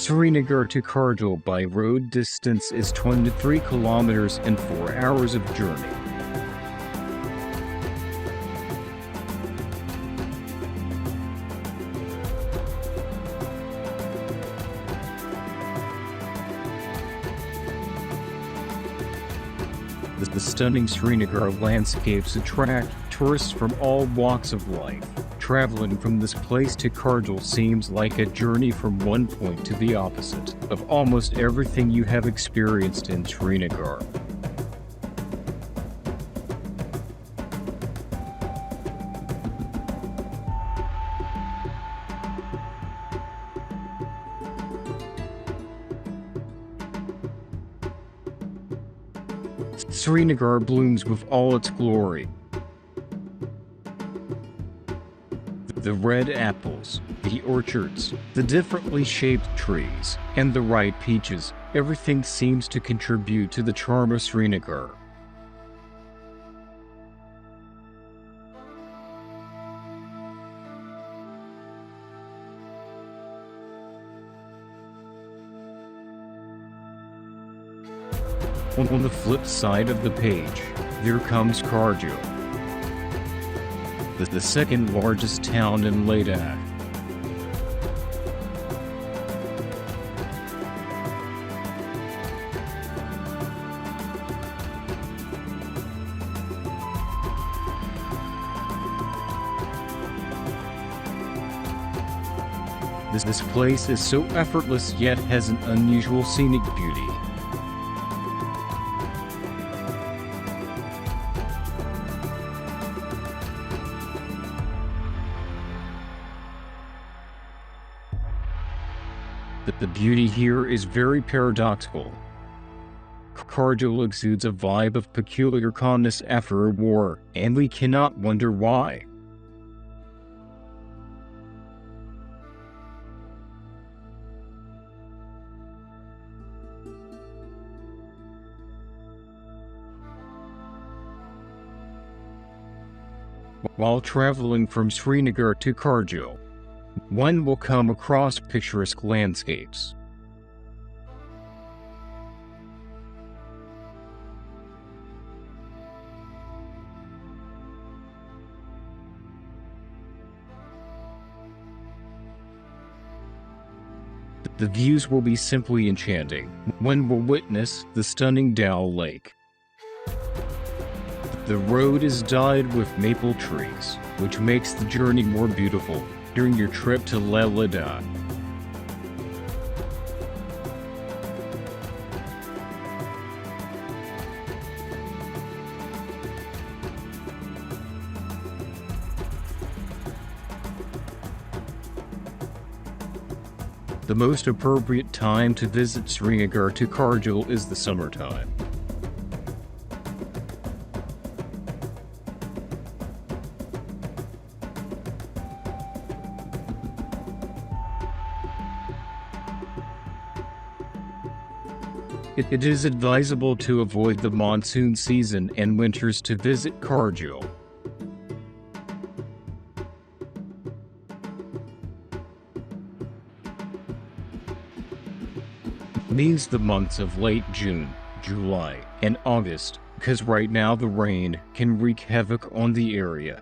Srinagar to Kargil by road distance is 23 kilometers and 4 hours of journey. The stunning Srinagar landscapes attract tourists from all walks of life. Traveling from this place to Kargil seems like a journey from one point to the opposite of almost everything you have experienced in Srinagar. Srinagar blooms with all its glory. The red apples, the orchards, the differently shaped trees, and the ripe peaches, everything seems to contribute to the charm of Srinagar. On the flip side of the page, there comes Kargil, the second largest town in Ladakh. This place is so effortless yet has an unusual scenic beauty. The beauty here is very paradoxical. Kargil exudes a vibe of peculiar calmness after a war, and we cannot wonder why. While traveling from Srinagar to Kargil, one will come across picturesque landscapes. The views will be simply enchanting. One will witness the stunning Dal Lake. The road is dyed with maple trees, which makes the journey more beautiful during your trip to Ladakh. The most appropriate time to visit Srinagar to Kargil is the summertime. It is advisable to avoid the monsoon season and winters to visit Kargil. Means the months of late June, July, and August, because right now the rain can wreak havoc on the area.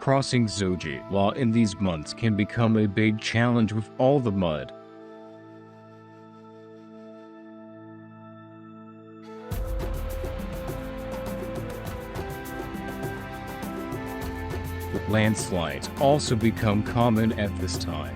Crossing Zoji in these months can become a big challenge with all the mud. Landslides also become common at this time.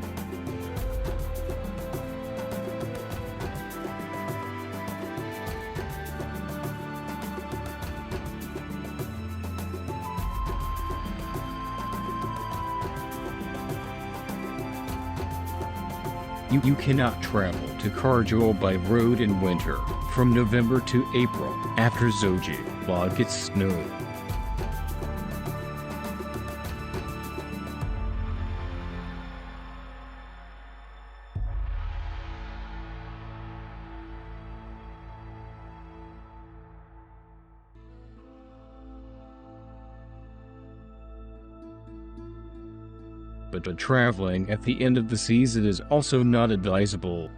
You cannot travel to Kargil by road in winter, from November to April, after Zoji gets snow. but traveling at the end of the season is also not advisable,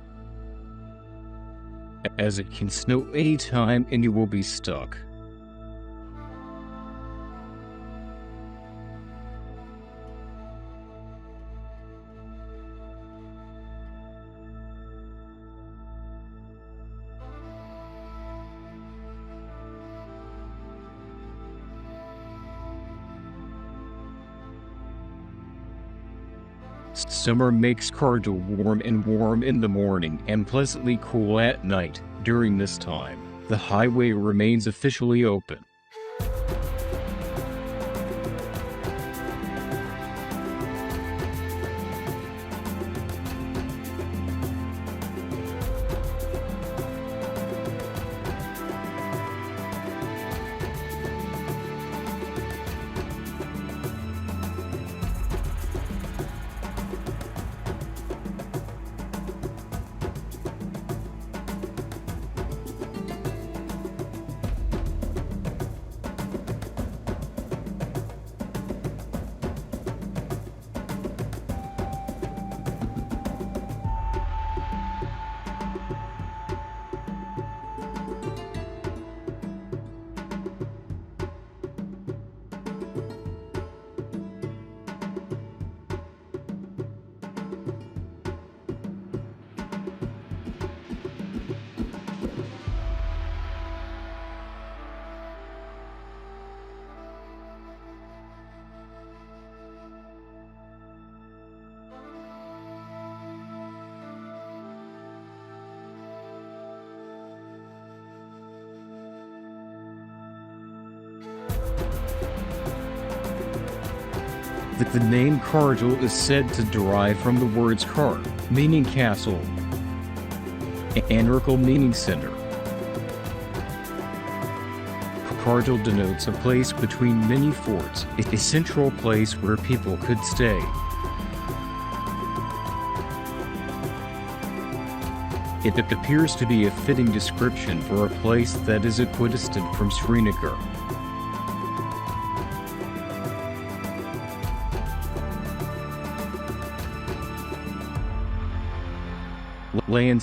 as it can snow anytime and you will be stuck. Summer makes Khardung warm and warm in the morning and pleasantly cool at night. During this time, the highway remains officially open. The name Khardung is said to derive from the words Khar, meaning castle, and Urkel, meaning center. Khardung denotes a place between many forts, a central place where people could stay. It appears to be a fitting description for a place that is equidistant from Srinagar.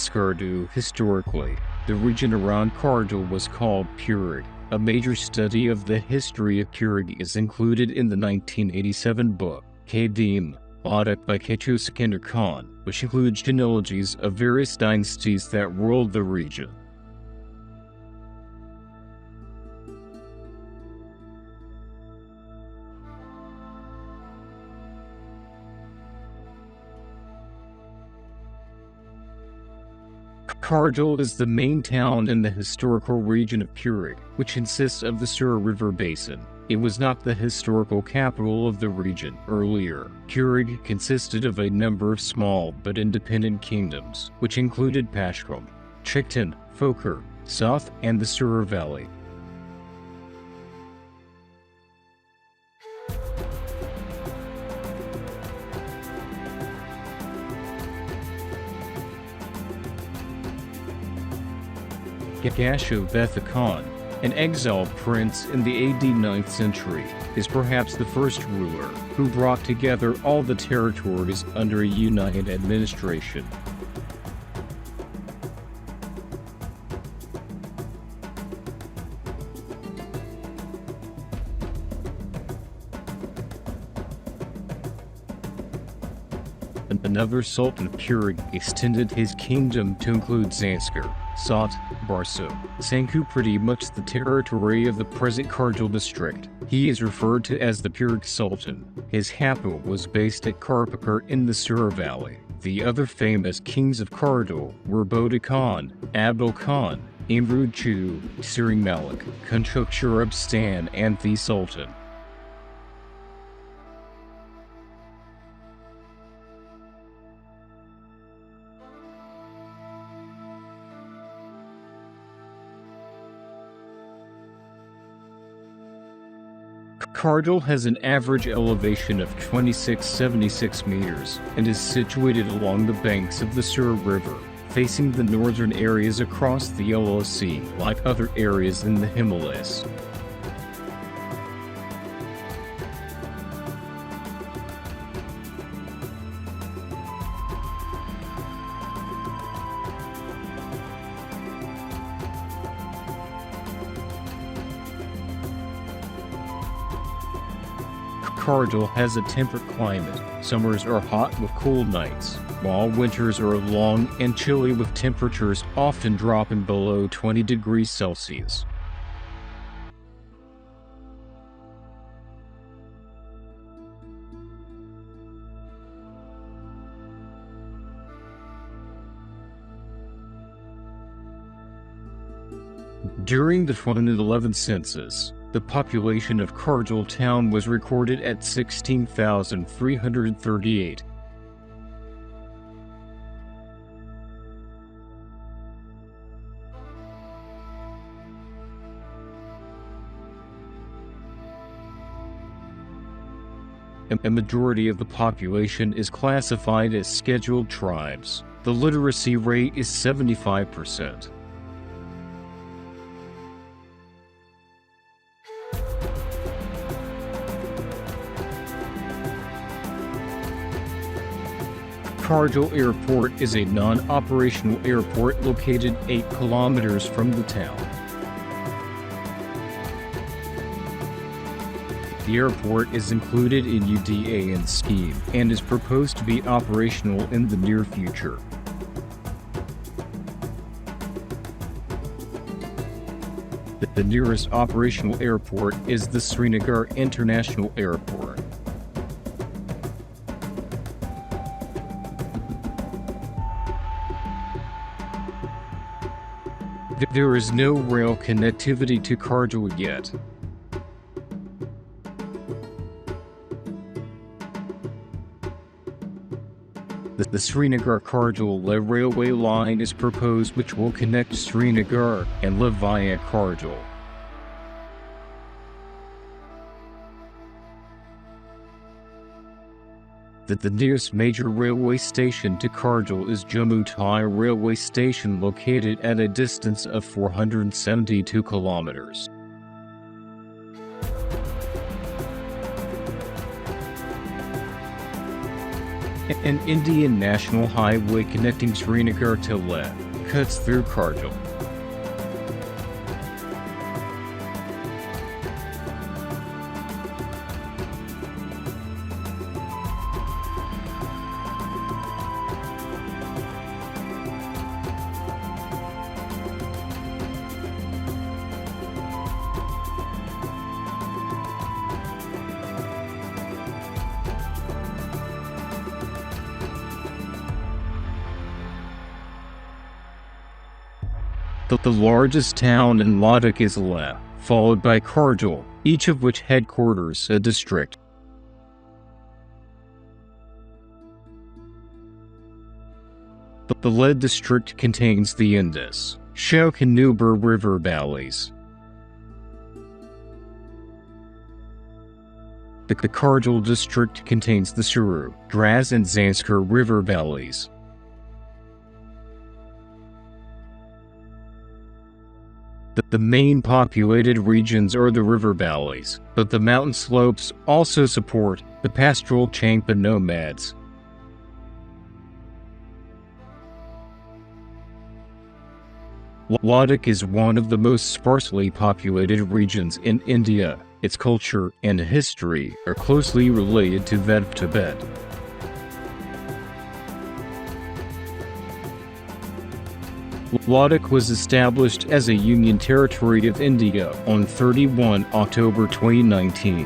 Khardung. Historically, the region around Khardung was called Purig. A major study of the history of Purig is included in the 1987 book, Khadim, Ladakh by Ketu Sikandar Khan, which includes genealogies of various dynasties that ruled the region. Khardung is the main town in the historical region of Purig, which consists of the Sur River Basin. It was not the historical capital of the region. Earlier, Purig consisted of a number of small but independent kingdoms, which included Pashkram, Chiktan, Fokar, South, and the Sur Valley. Gasho Khan, an exiled prince in the AD 9th century, is perhaps the first ruler who brought together all the territories under a united administration. Another Sultan of Purig extended his kingdom to include Zanskar, Sot, Barso, Sanku, pretty much the territory of the present Khardung district. He is referred to as the Purig Sultan. His capital was based at Karpakar in the Sur Valley. The other famous kings of Khardung were Boda Khan, Abdul Khan, Imrud Chu, Siring Malik, Kunchuk Shurab Stan, and the Sultan. Khardung has an average elevation of 2676 meters and is situated along the banks of the Sur River, facing the northern areas across the Yellow Sea, like other areas in the Himalayas. Kargil has a temperate climate. Summers are hot with cool nights, while winters are long and chilly with temperatures often dropping below 20 degrees Celsius. During the 2011 census, the population of Kargil town was recorded at 16,338. A majority of the population is classified as scheduled tribes. The literacy rate is 75%. Kargil Airport is a non-operational airport located 8 kilometers from the town. The airport is included in UDAN scheme and is proposed to be operational in the near future. The nearest operational airport is the Srinagar International Airport. There is no rail connectivity to Kargil yet. The Srinagar-Kargil railway line is proposed, which will connect Srinagar and Leh via Kargil. The nearest major railway station to Kargil is Jammu railway station, located at a distance of 472 kilometers. An Indian national highway connecting Srinagar to Leh cuts through Kargil. The largest town in Ladakh is Leh, followed by Kargil, each of which headquarters a district. The Leh district contains the Indus, Shey and Nubra river valleys. The Kargil district contains the Suru, Dras and Zanskar river valleys. The main populated regions are the river valleys, but the mountain slopes also support the pastoral Changpa nomads. Ladakh is one of the most sparsely populated regions in India. Its culture and history are closely related to that of Tibet. Ladakh was established as a Union Territory of India on 31 October 2019.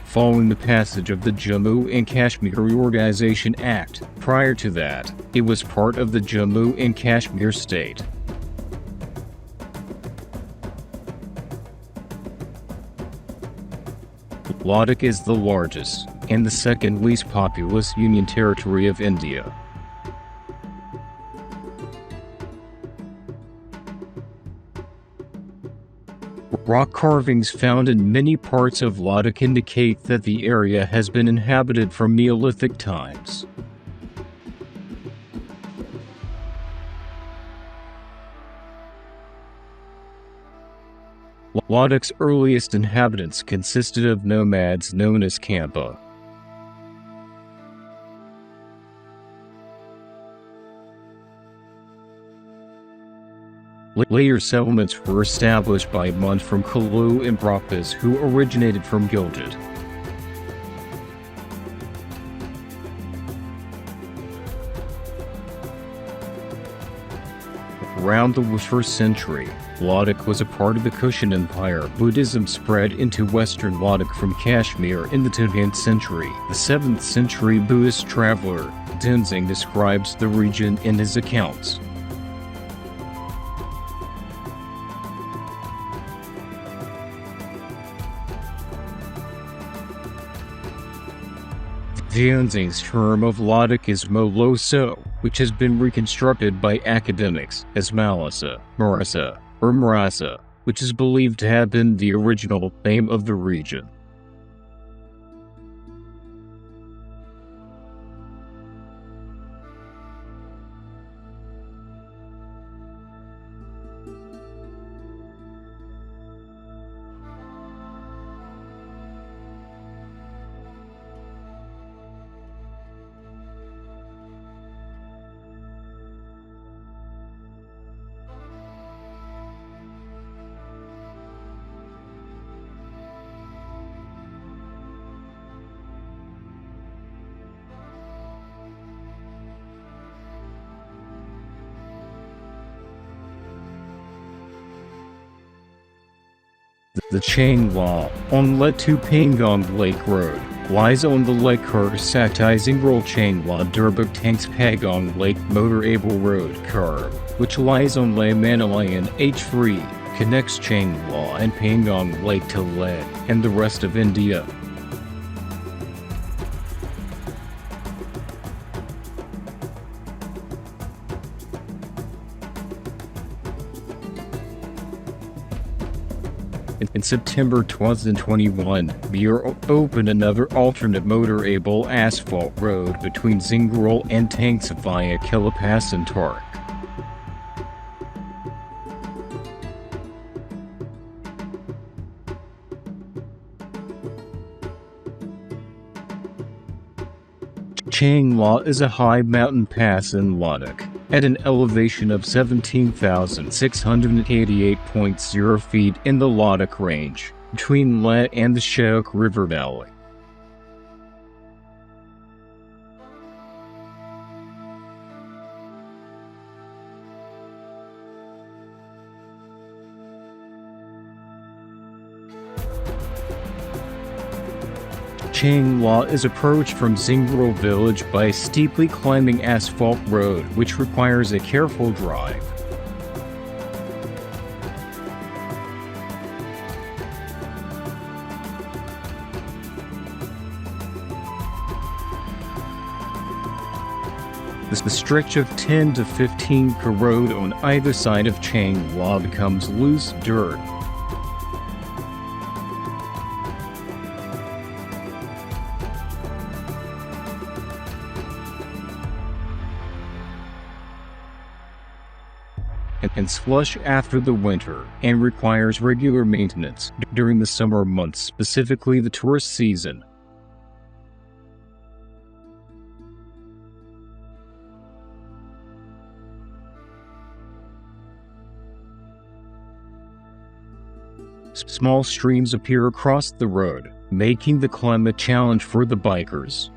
Following the passage of the Jammu and Kashmir Reorganization Act, prior to that, it was part of the Jammu and Kashmir state. Ladakh is the largest and the second least populous Union Territory of India. Rock carvings found in many parts of Ladakh indicate that the area has been inhabited from Neolithic times. Ladakh's earliest inhabitants consisted of nomads known as Khampa. Later settlements were established by monks from Kalu and Brahpas who originated from Gilgit. Around the 1st century, Ladakh was a part of the Kushan Empire. Buddhism spread into western Ladakh from Kashmir in the 10th century. The 7th century Buddhist traveler Tenzing describes the region in his accounts. Tenzing's term of Ladakh is Moloso, which has been reconstructed by academics as Malasa, Marasa, or Marasa, which is believed to have been the original name of the region. The Changla, on Letu Pangong Lake Road, lies on the Lake Satai Zingrol Changla Durbuk Tanks Pagong Lake Motorable Road Curve, which lies on Le Manalayan H3, connects Changla and Pangong Lake to Leh and the rest of India. In September 2021, Bureau opened another alternate motorable asphalt road between Zingrol and Tanks via Kilapas and Tark. Changla is a high mountain pass in Ladakh, at an elevation of 17,688.0 feet in the Ladakh Range, between Leh and the Shey River Valley. Changla is approached from Zingrol village by a steeply climbing asphalt road which requires a careful drive. The stretch of 10 to 15 km road on either side of Changla becomes loose dirt. And slush after the winter, and requires regular maintenance during the summer months, specifically the tourist season. Small streams appear across the road, making the climb a challenge for the bikers.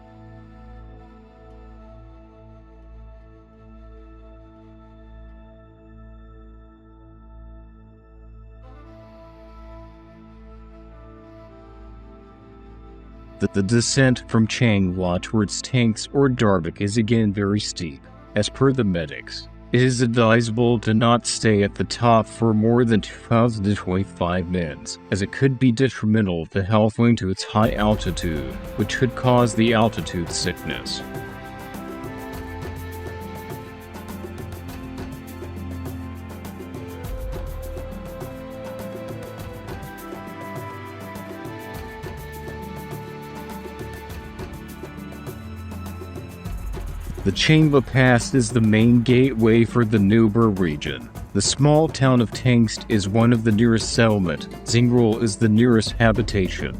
The descent from Changla towards Tanks or Darbuk is again very steep. As per the medics, it is advisable to not stay at the top for more than 2,025 minutes, as it could be detrimental to health owing to its high altitude, which could cause the altitude sickness. The Khardung-la Pass is the main gateway for the Nubra region. The small town of Thikse is one of the nearest settlement. Zingrol is the nearest habitation.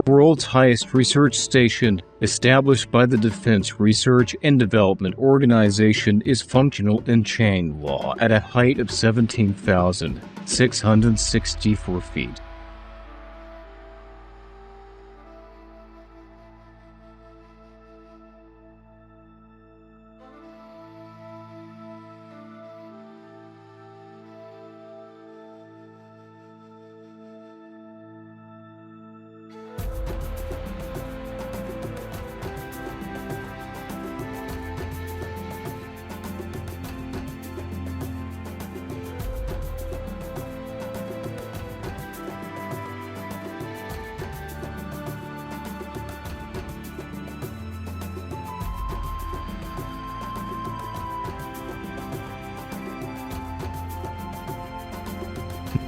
world's highest research station, established by the Defense Research and Development Organization, is functional in Changla at a height of 17,664 feet.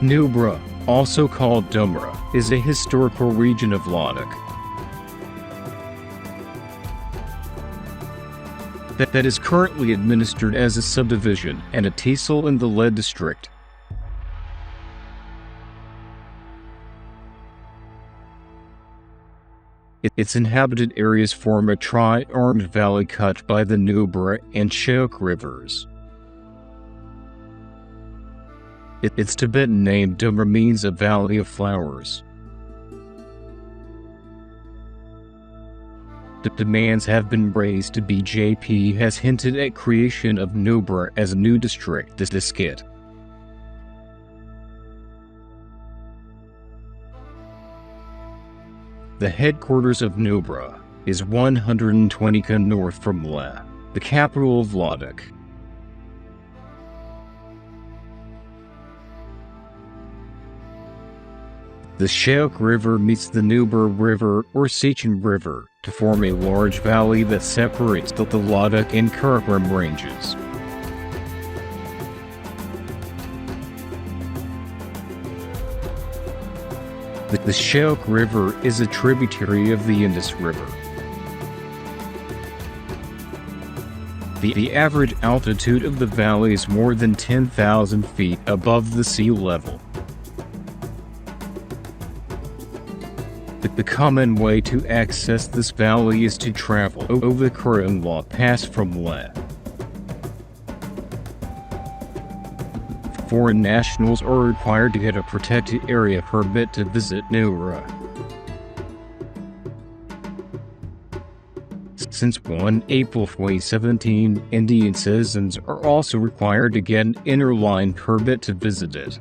Nubra, also called Dumra, is a historical region of Ladakh that is currently administered as a subdivision and a tehsil in the Leh district. Its inhabited areas form a tri-armed valley cut by the Nubra and Shey rivers. Its Tibetan name Dumra means a valley of flowers. The demands have been raised. BJP has hinted at creation of Nubra as a new district this kit. The headquarters of Nubra is 120 km north from Leh, the capital of Ladakh. The Shey River meets the Nubra River or Sinkiang River to form a large valley that separates the Ladakh and Karakoram ranges. The Shey River is a tributary of the Indus River. The average altitude of the valley is more than 10,000 feet above the sea level. The common way to access this valley is to travel over the Khardung-la Pass from Leh. Foreign nationals are required to get a protected area permit to visit Nubra. Since 1 April 2017, Indian citizens are also required to get an inner line permit to visit it.